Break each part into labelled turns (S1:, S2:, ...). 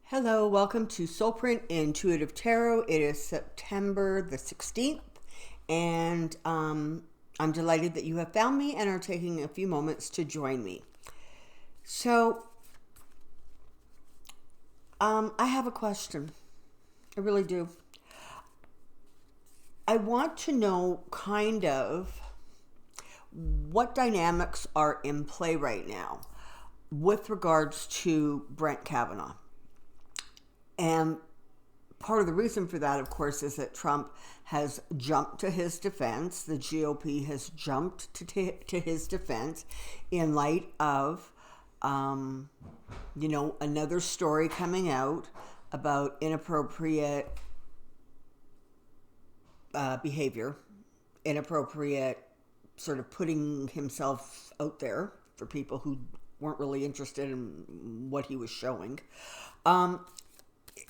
S1: Hello, welcome to Soulprint Intuitive Tarot. It is September the 16th, and I'm delighted that you have found me and are taking a few moments to join me. So, I have a question. I really do. I want to know kind of what dynamics are in play right now with regards to Brett Kavanaugh. And part of the reason for that, of course, is that Trump has jumped to his defense. The GOP has jumped to his defense in light of, another story coming out about inappropriate behavior, inappropriate sort of putting himself out there for people who weren't really interested in what he was showing.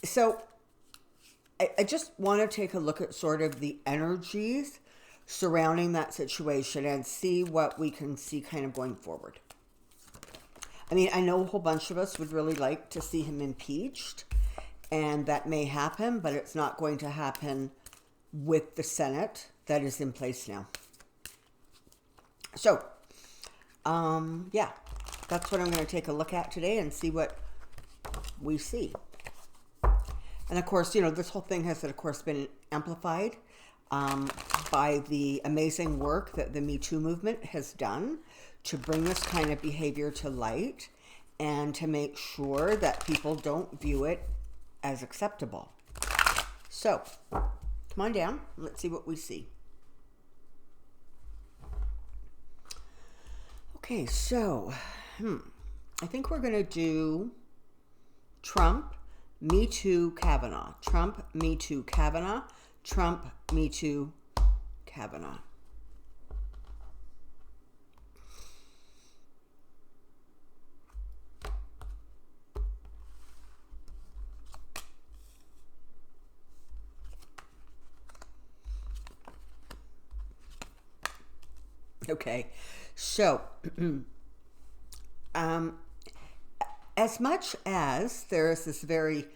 S1: So I just want to take a look at sort of the energies surrounding that situation and see what we can see kind of going forward. I mean, I know a whole bunch of us would really like to see him impeached, and that may happen, but it's not going to happen with the Senate that is in place now. So, that's what I'm going to take a look at today and see what we see. And of course, this whole thing has, of course, been amplified by the amazing work that the Me Too movement has done to bring this kind of behavior to light and to make sure that people don't view it as acceptable. So, come on down. Let's see what we see. Okay, so, I think we're going to do Trump, Me Too, Kavanaugh. Trump, Me Too, Kavanaugh. Trump, Me Too, Kavanaugh. Okay, so as much as there is this very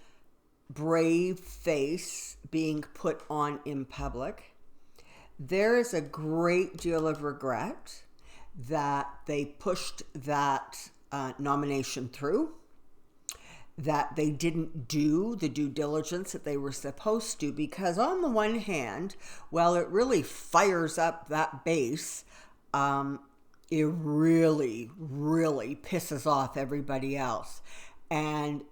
S1: brave face being put on in public, there is a great deal of regret that they pushed that nomination through, that they didn't do the due diligence that they were supposed to, because on the one hand, while it really fires up that base, it really, really pisses off everybody else. And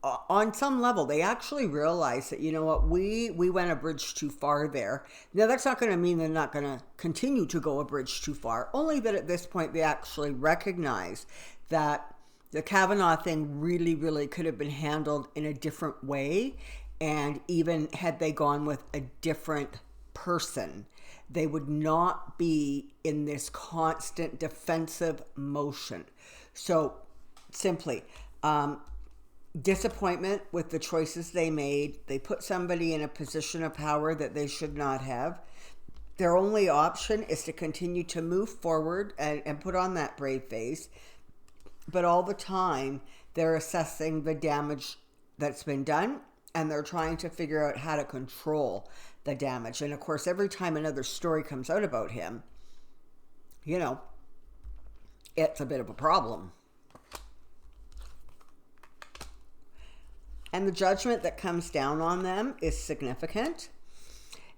S1: on some level, they actually realize that, we went a bridge too far there. Now, that's not going to mean they're not going to continue to go a bridge too far, only that at this point, they actually recognize that the Kavanaugh thing really, really could have been handled in a different way. And even had they gone with a different person, they would not be in this constant defensive motion. So simply, disappointment with the choices they made. They put somebody in a position of power that they should not have. Their only option is to continue to move forward and put on that brave face. But all the time, they're assessing the damage that's been done, and they're trying to figure out how to control the damage. And of course, every time another story comes out about him, it's a bit of a problem. And the judgment that comes down on them is significant.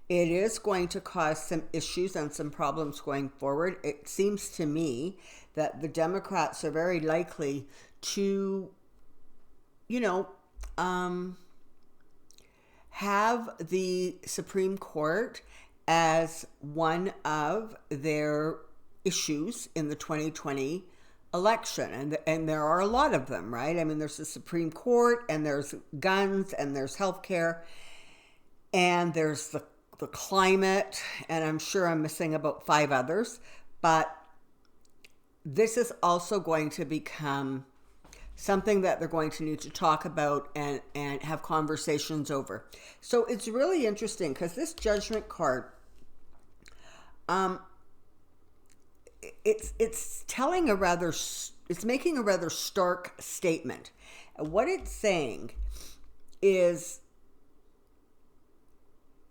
S1: It is going to cause some issues and some problems going forward. It seems to me that the Democrats are very likely to, have the Supreme Court as one of their issues in the 2020 election. And there are a lot of them, right? I mean, there's the Supreme Court, and there's guns, and there's healthcare, and there's the climate, and I'm sure I'm missing about 5 others. But this is also going to become something that they're going to need to talk about and have conversations over. So it's really interesting because this judgment card, it's telling it's making a rather stark statement. And what it's saying is,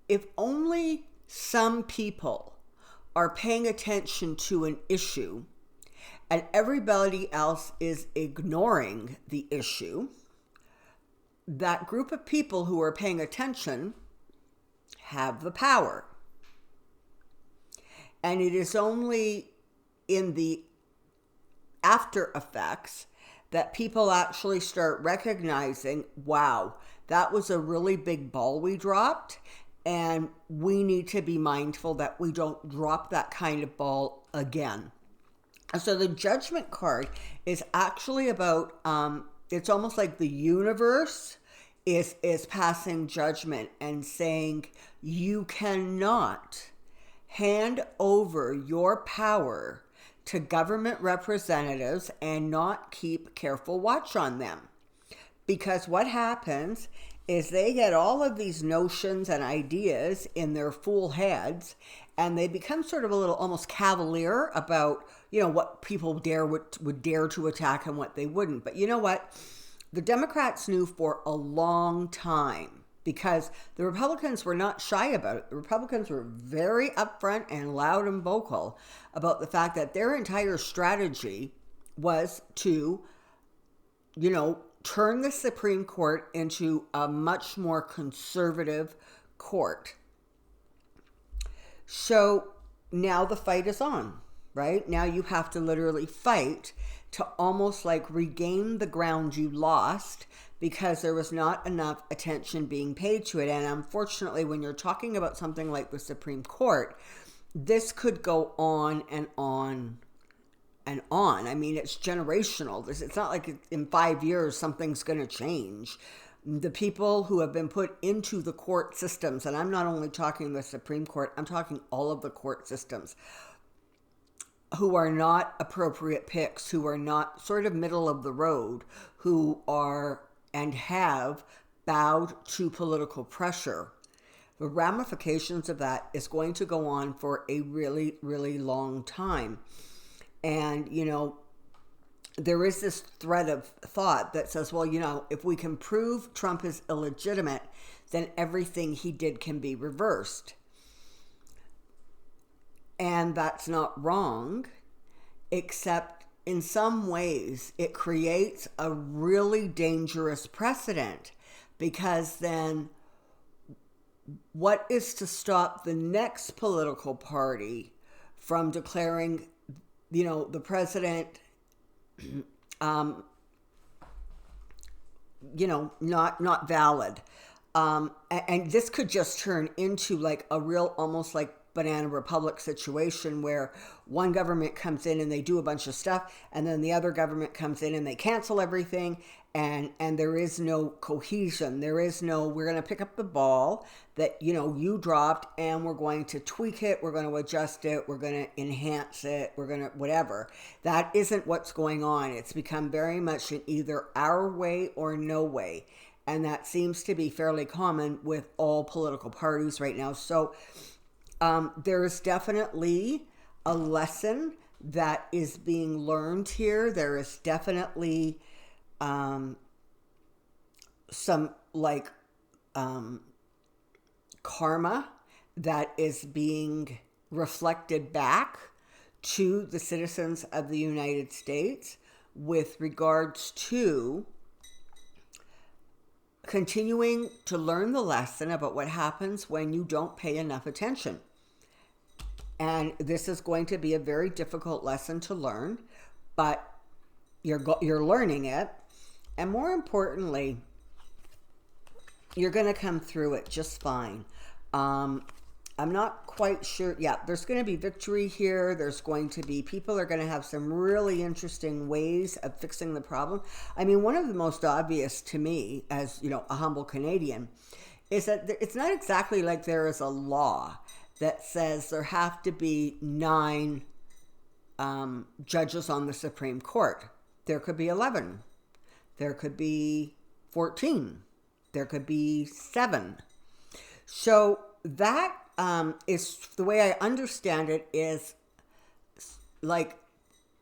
S1: if only some people are paying attention to an issue and everybody else is ignoring the issue, that group of people who are paying attention have the power. And it is only in the after effects that people actually start recognizing, wow, that was a really big ball we dropped, and we need to be mindful that we don't drop that kind of ball again. So the Judgment card is actually about, it's almost like the universe is passing judgment and saying, you cannot hand over your power to government representatives and not keep careful watch on them. Because what happens is they get all of these notions and ideas in their fool heads, and they become sort of a little almost cavalier about, what people would dare to attack and what they wouldn't. But you know what? The Democrats knew for a long time, because the Republicans were not shy about it. The Republicans were very upfront and loud and vocal about the fact that their entire strategy was to, turn the Supreme Court into a much more conservative court. So now the fight is on, right? Now you have to literally fight to almost like regain the ground you lost because there was not enough attention being paid to it. And unfortunately, when you're talking about something like the Supreme Court, this could go on and on and on. I mean, it's generational. It's not like in 5 years something's going to change. The people who have been put into the court systems, and I'm not only talking the Supreme Court, I'm talking all of the court systems, who are not appropriate picks, who are not sort of middle of the road, who are and have bowed to political pressure. The ramifications of that is going to go on for a really, really long time. And, there is this thread of thought that says, well, if we can prove Trump is illegitimate, then everything he did can be reversed. And that's not wrong, except in some ways it creates a really dangerous precedent, because then what is to stop the next political party from declaring, the president, not valid? And this could just turn into like a real, almost like banana republic situation where one government comes in and they do a bunch of stuff, and then the other government comes in and they cancel everything, and there is no cohesion. There is no, we're going to pick up the ball that, you dropped, and we're going to tweak it, we're going to adjust it, we're going to enhance it, we're going to whatever. That isn't what's going on. It's become very much an either our way or no way. And that seems to be fairly common with all political parties right now. So there is definitely a lesson that is being learned here. There is definitely some karma that is being reflected back to the citizens of the United States with regards to continuing to learn the lesson about what happens when you don't pay enough attention. And this is going to be a very difficult lesson to learn, but you're learning it. And more importantly, you're going to come through it just fine. I'm not quite sure. Yeah, there's going to be victory here. There's going to be, people are going to have some really interesting ways of fixing the problem. I mean, one of the most obvious to me as, a humble Canadian is that it's not exactly like there is a law that says there have to be 9 judges on the Supreme Court. There could be 11. There could be 14. There could be 7. So that is, the way I understand it, is like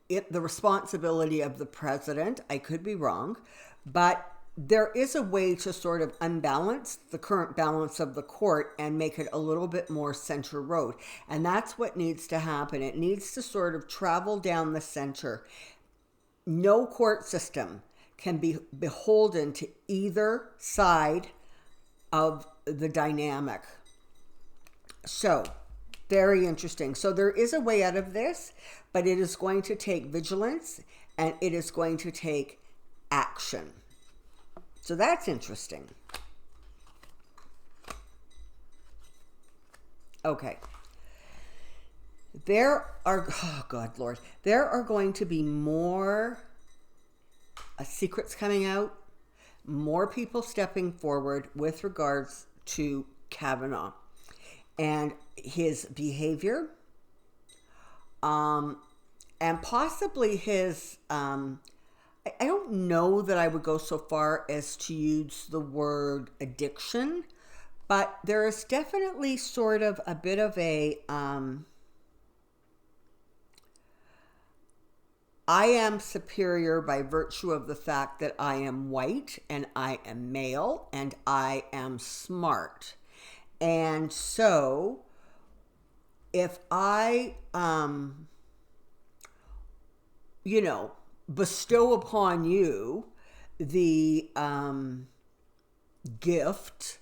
S1: the responsibility of the president. I could be wrong, But there is a way to sort of unbalance the current balance of the court and make it a little bit more center road. And that's what needs to happen. It needs to sort of travel down the center. No court system can be beholden to either side of the dynamic. So, very interesting. So there is a way out of this, but it is going to take vigilance and it is going to take action. So that's interesting. Okay. There are, oh God, Lord, there are going to be more secrets coming out, more people stepping forward with regards to Kavanaugh and his behavior, and possibly his, I don't know that I would go so far as to use the word addiction, but there is definitely sort of a bit of a, I am superior by virtue of the fact that I am white and I am male and I am smart. And so if I, bestow upon you the gift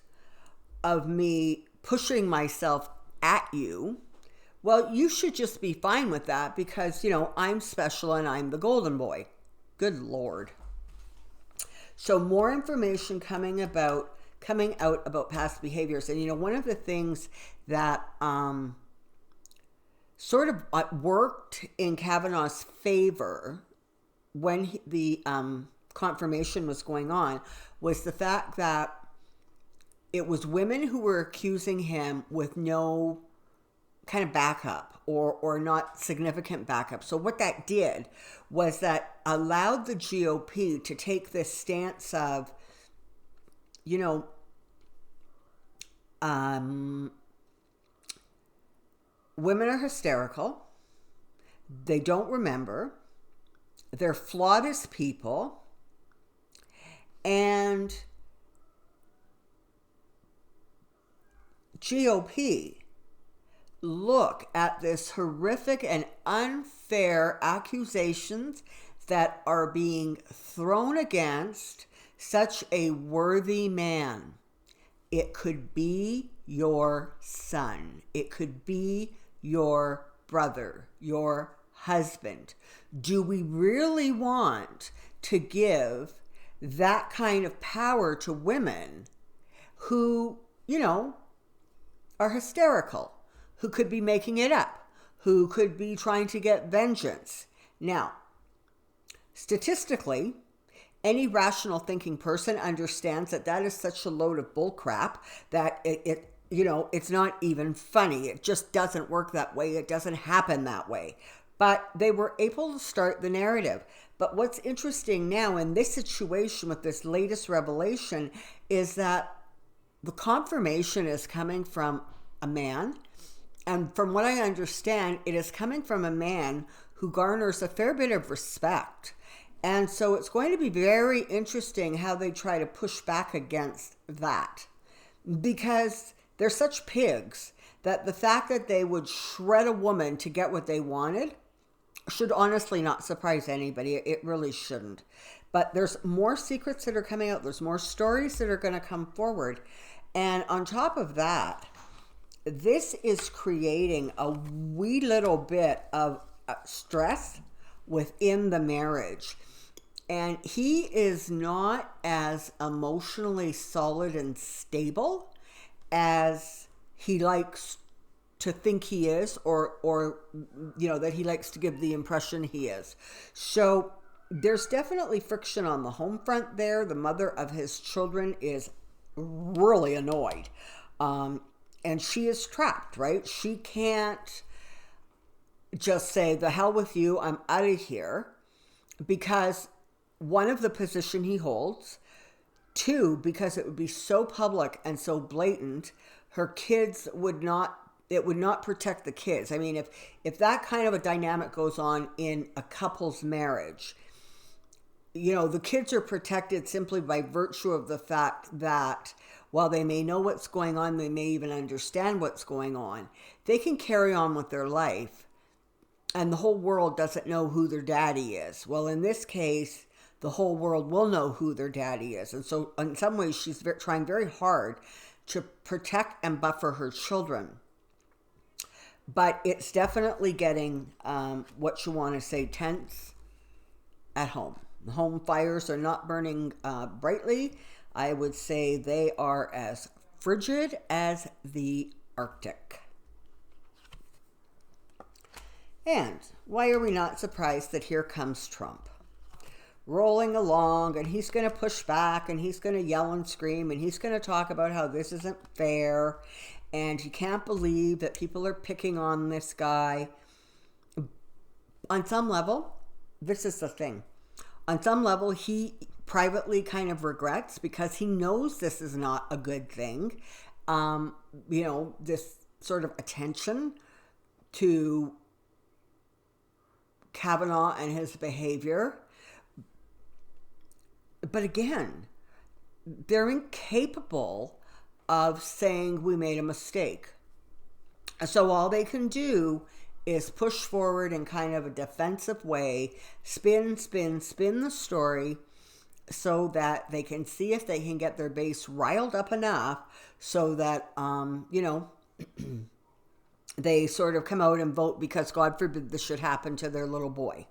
S1: of me pushing myself at you, well, you should just be fine with that because, I'm special and I'm the golden boy. Good Lord. So more information coming out about past behaviors. And, one of the things that sort of worked in Kavanaugh's favor when the confirmation was going on was the fact that it was women who were accusing him with no kind of backup or not significant backup. So what that did was that allowed the GOP to take this stance of, women are hysterical. They don't remember. They're flawed as people. And GOP, look at this horrific and unfair accusations that are being thrown against such a worthy man. It could be your son. It could be your brother, your husband. Do we really want to give that kind of power to women who, are hysterical, who could be making it up, who could be trying to get vengeance? Now, statistically, any rational thinking person understands that that is such a load of bullcrap that it's not even funny. It just doesn't work that way. It doesn't happen that way. But they were able to start the narrative. But what's interesting now in this situation with this latest revelation is that the confirmation is coming from a man. And from what I understand, it is coming from a man who garners a fair bit of respect. And so it's going to be very interesting how they try to push back against that. Because they're such pigs that the fact that they would shred a woman to get what they wanted should honestly not surprise anybody. It really shouldn't. But there's more secrets that are coming out. There's more stories that are going to come forward. And on top of that, this is creating a wee little bit of stress within the marriage. And he is not as emotionally solid and stable as he likes to think he is, or that he likes to give the impression he is. So there's definitely friction on the home front there. The mother of his children is really annoyed. And she is trapped, right? She can't just say, the hell with you, I'm out of here. Because one, of the position he holds. Two, because it would be so public and so blatant, her kids would not protect the kids. I mean, if that kind of a dynamic goes on in a couple's marriage, the kids are protected simply by virtue of the fact that while they may know what's going on, they may even understand what's going on, they can carry on with their life, and the whole world doesn't know who their daddy is. Well, in this case, the whole world will know who their daddy is. And so in some ways, she's trying very hard to protect and buffer her children. But it's definitely getting, what you want to say, tense at home. The home fires are not burning brightly. I would say they are as frigid as the Arctic. And why are we not surprised that here comes Trump? Rolling along, and he's going to push back, and he's going to yell and scream, and he's going to talk about how this isn't fair, and he can't believe that people are picking on this guy. On some level, this is the thing. On some level, he privately kind of regrets, because he knows this is not a good thing. This sort of attention to Kavanaugh and his behavior. But again, they're incapable of saying we made a mistake. So all they can do is push forward in kind of a defensive way, spin the story, so that they can see if they can get their base riled up enough so that, they sort of come out and vote because, God forbid, this should happen to their little boy.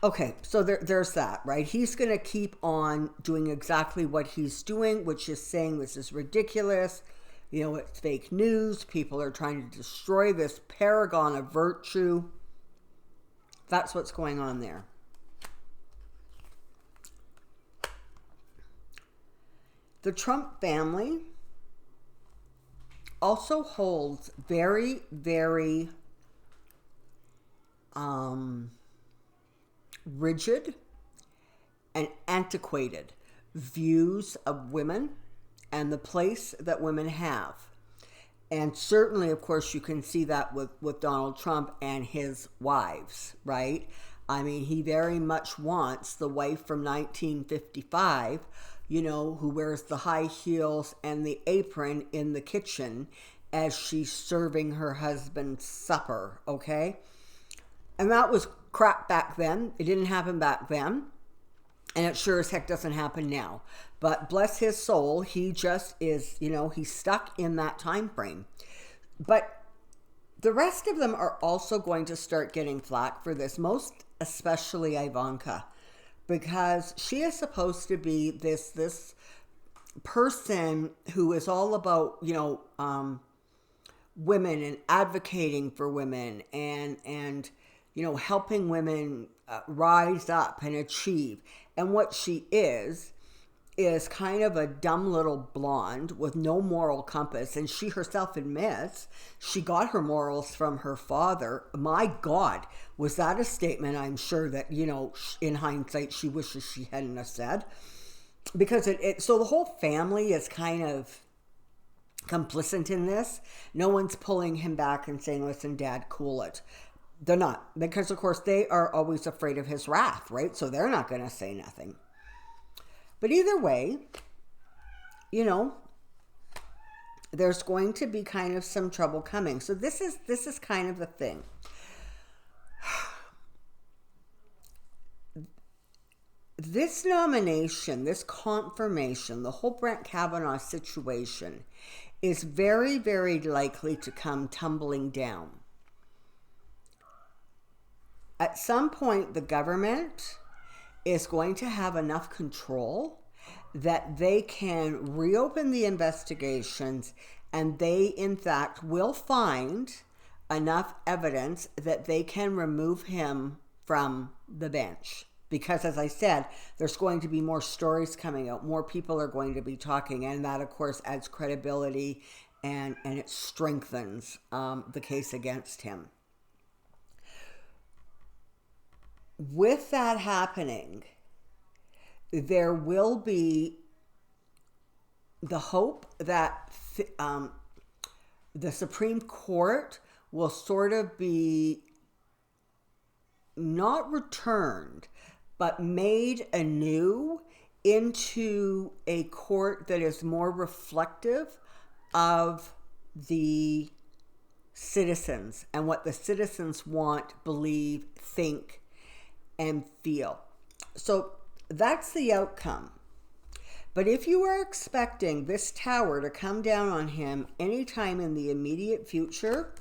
S1: Okay, so there's that, right? He's going to keep on doing exactly what he's doing, which is saying this is ridiculous. It's fake news. People are trying to destroy this paragon of virtue. That's what's going on there. The Trump family also holds very, very rigid and antiquated views of women and the place that women have. And certainly, of course, you can see that with Donald Trump and his wives, right? I mean, he very much wants the wife from 1955, who wears the high heels and the apron in the kitchen as she's serving her husband supper, okay? And that was crap back then. It didn't happen back then. And it sure as heck doesn't happen now. But bless his soul, he just is, he's stuck in that time frame. But the rest of them are also going to start getting flack for this, most especially Ivanka, because she is supposed to be this person who is all about, women and advocating for women and helping women rise up and achieve. And what she is kind of a dumb little blonde with no moral compass. And she herself admits she got her morals from her father. My God, was that a statement I'm sure that, in hindsight, she wishes she hadn't have said. Because so the whole family is kind of complicit in this. No one's pulling him back and saying, listen, Dad, cool it. They're not. Because, of course, they are always afraid of his wrath, right? So they're not going to say nothing. But either way, there's going to be kind of some trouble coming. So this is kind of the thing. This nomination, this confirmation, the whole Brett Kavanaugh situation is very, very likely to come tumbling down. At some point, the government is going to have enough control that they can reopen the investigations, and they, in fact, will find enough evidence that they can remove him from the bench. Because, as I said, there's going to be more stories coming out. More people are going to be talking, and that, of course, adds credibility, and it strengthens the case against him. With that happening, there will be the hope that the Supreme Court will sort of be not returned, but made anew into a court that is more reflective of the citizens and what the citizens want, believe, think, and feel. So that's the outcome. But if you are expecting this tower to come down on him anytime in the immediate future,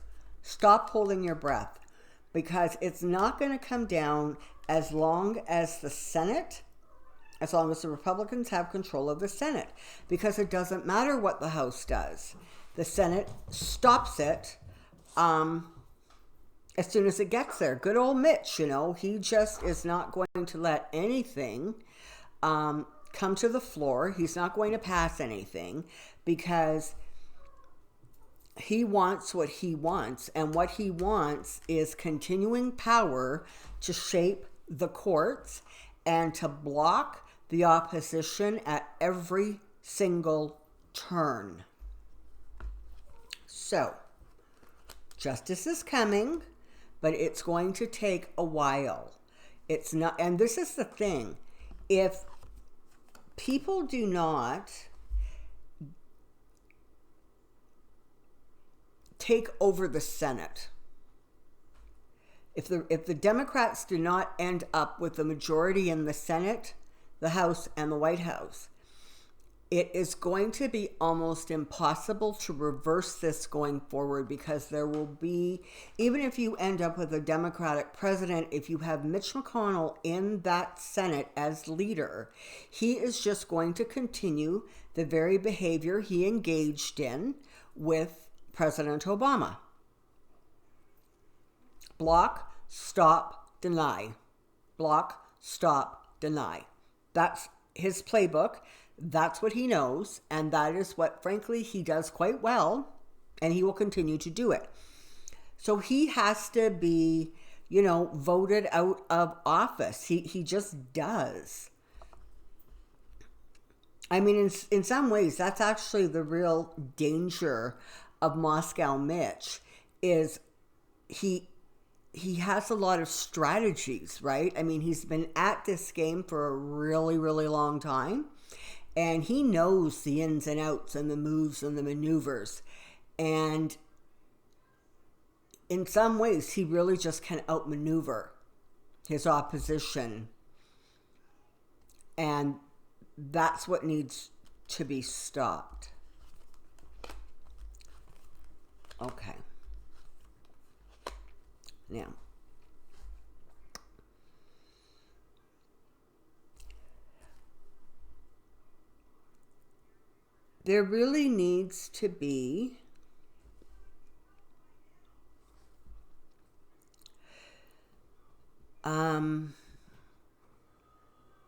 S1: stop holding your breath, because it's not going to come down as long as the Senate, as long as the Republicans have control of the Senate, because it doesn't matter what the House does. The Senate stops it as soon as it gets there. Good old Mitch, he just is not going to let anything come to the floor. He's not going to pass anything because he wants what he wants. And what he wants is continuing power to shape the courts and to block the opposition at every single turn. So, justice is coming, but it's going to take a while. It's not, and this is the thing, if people do not take over the Senate, if the Democrats do not end up with the majority in the Senate, the House, and the White House, it is going to be almost impossible to reverse this going forward, because there will be, even if you end up with a Democratic president, if you have Mitch McConnell in that Senate as leader, he is just going to continue the very behavior he engaged in with President Obama. Block, stop, deny. Block, stop, deny. That's his playbook. That's what he knows, and that is what, frankly, he does quite well, and he will continue to do it. So he has to be, voted out of office. He just does. I mean, in some ways, that's actually the real danger of Moscow Mitch, is he has a lot of strategies, right? I mean, he's been at this game for a really, really long time. And he knows the ins and outs and the moves and the maneuvers. And in some ways, he really just can outmaneuver his opposition. And that's what needs to be stopped. Okay. Now, there really needs to be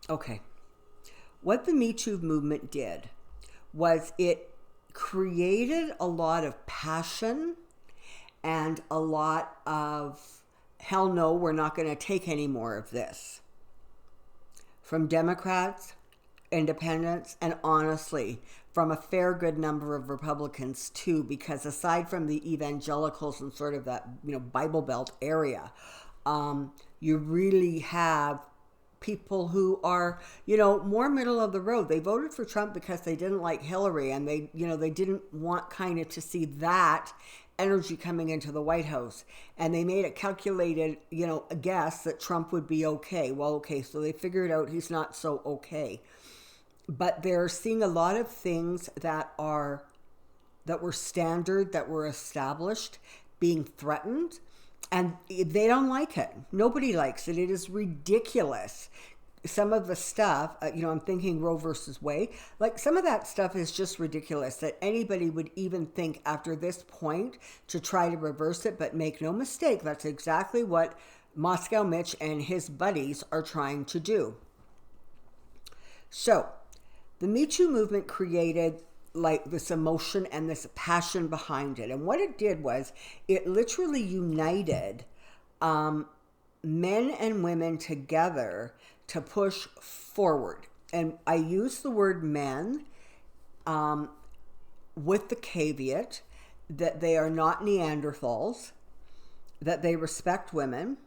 S1: okay. What the Me Too movement did was it created a lot of passion and a lot of, hell no, we're not going to take any more of this, from Democrats, independents, and honestly, from a fair good number of Republicans too, because aside from the evangelicals and sort of that, Bible Belt area, you really have people who are, more middle of the road. They voted for Trump because they didn't like Hillary, and they didn't want kind of to see that energy coming into the White House. And they made a calculated, a guess that Trump would be okay. Well, okay, so they figured out he's not so okay. But they're seeing a lot of things that were standard, that were established, being threatened, and they don't like it. Nobody likes it. It is ridiculous. Some of the stuff, I'm thinking Roe versus Wade, like some of that stuff is just ridiculous, that anybody would even think after this point to try to reverse it. But make no mistake, that's exactly what Moscow Mitch and his buddies are trying to do. So, the Me Too movement created like this emotion and this passion behind it. And what it did was it literally united men and women together to push forward. And I use the word men with the caveat that they are not Neanderthals, that they respect women,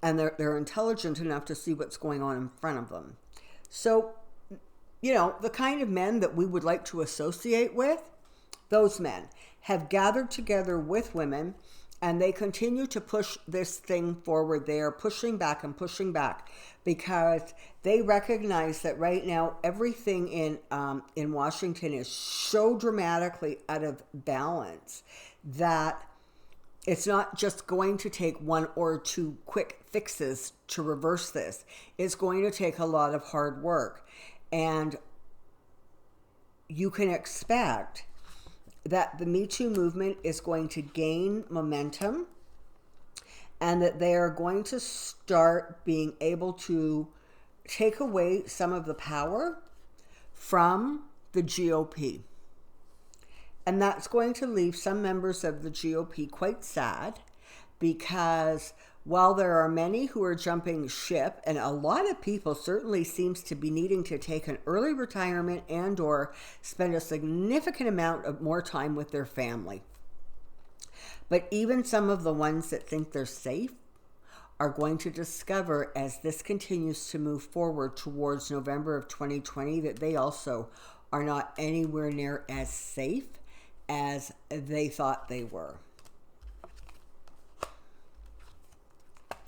S1: and they're intelligent enough to see what's going on in front of them. So, you know, the kind of men that we would like to associate with, those men have gathered together with women, and they continue to push this thing forward. They are pushing back and pushing back because they recognize that right now everything in Washington is so dramatically out of balance that it's not just going to take one or two quick fixes to reverse this. It's going to take a lot of hard work. And you can expect that the Me Too movement is going to gain momentum, and that they are going to start being able to take away some of the power from the GOP. And that's going to leave some members of the GOP quite sad, because while there are many who are jumping ship, and a lot of people certainly seems to be needing to take an early retirement and or spend a significant amount of more time with their family. But even some of the ones that think they're safe are going to discover, as this continues to move forward towards November of 2020, that they also are not anywhere near as safe as they thought they were.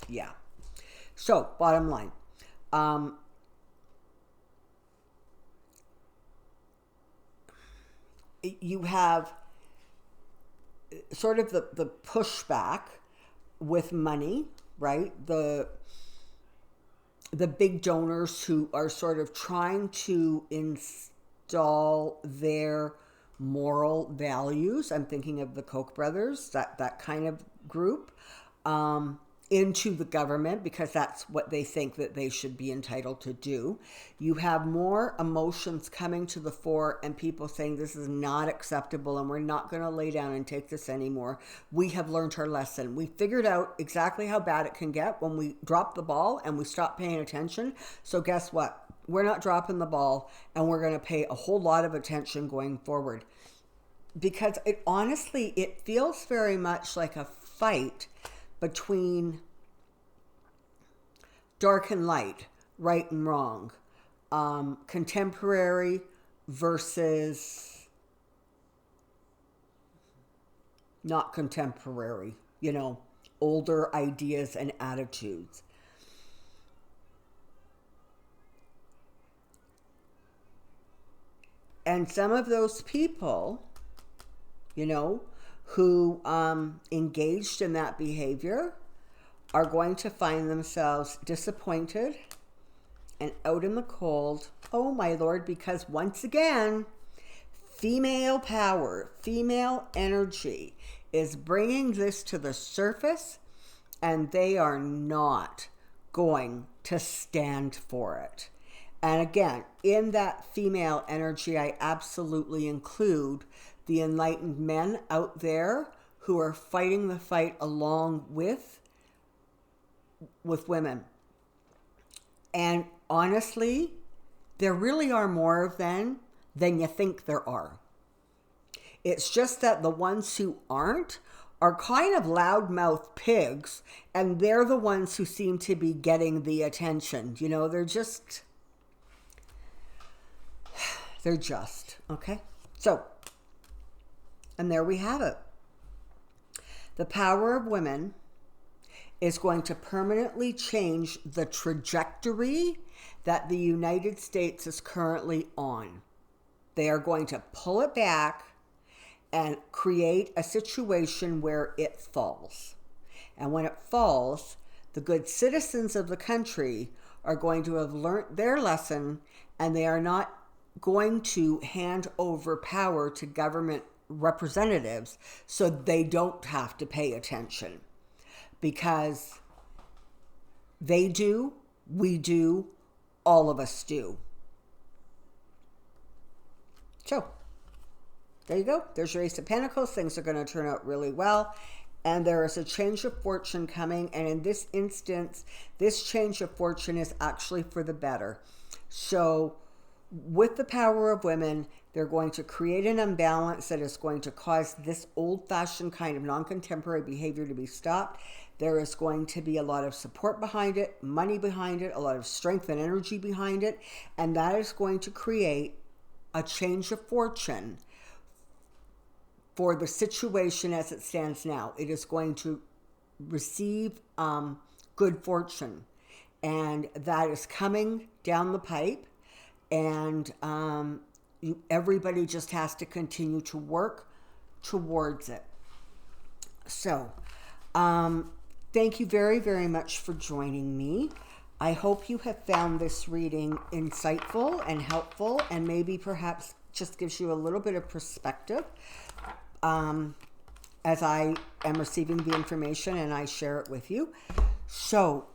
S1: Yeah. So, bottom line. You have sort of the pushback with money, right? The big donors who are sort of trying to install their moral values. I'm thinking of the Koch brothers, that kind of group. Into the government, because that's what they think that they should be entitled to do. You have more emotions coming to the fore, and people saying this is not acceptable and we're not going to lay down and take this anymore. We have learned our lesson. We figured out exactly how bad it can get when we drop the ball and we stop paying attention. So guess what? We're not dropping the ball, and we're going to pay a whole lot of attention going forward. Because it feels very much like a fight between dark and light, right and wrong, contemporary versus not contemporary, older ideas and attitudes. And some of those people, who engaged in that behavior are going to find themselves disappointed and out in the cold. Oh my Lord, because once again, female power, female energy is bringing this to the surface, and they are not going to stand for it. And again, in that female energy, I absolutely include the enlightened men out there who are fighting the fight along with women. And honestly, there really are more of them than you think there are. It's just that the ones who aren't are kind of loudmouth pigs, and they're the ones who seem to be getting the attention. They're just, okay? So, and there we have it. The power of women is going to permanently change the trajectory that the United States is currently on. They are going to pull it back and create a situation where it falls. And when it falls, the good citizens of the country are going to have learned their lesson, and they are not going to hand over power to government representatives so they don't have to pay attention, because they do, we do, all of us do. So there you go. There's your Ace of Pentacles. Things are going to turn out really well, and there is a change of fortune coming, and in this instance, this change of fortune is actually for the better. So with the power of women, they're going to create an imbalance that is going to cause this old-fashioned kind of non-contemporary behavior to be stopped. There is going to be a lot of support behind it, money behind it, a lot of strength and energy behind it, and that is going to create a change of fortune for the situation as it stands now. It is going to receive good fortune, and that is coming down the pipe, and everybody just has to continue to work towards it. So thank you very, very much for joining me. I hope you have found this reading insightful and helpful, and maybe perhaps just gives you a little bit of perspective as I am receiving the information and I share it with you. So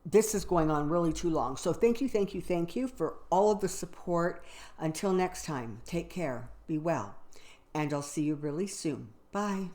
S1: this is going on really too long. So thank you for all of the support. Until next time, take care, be well, and I'll see you really soon. Bye.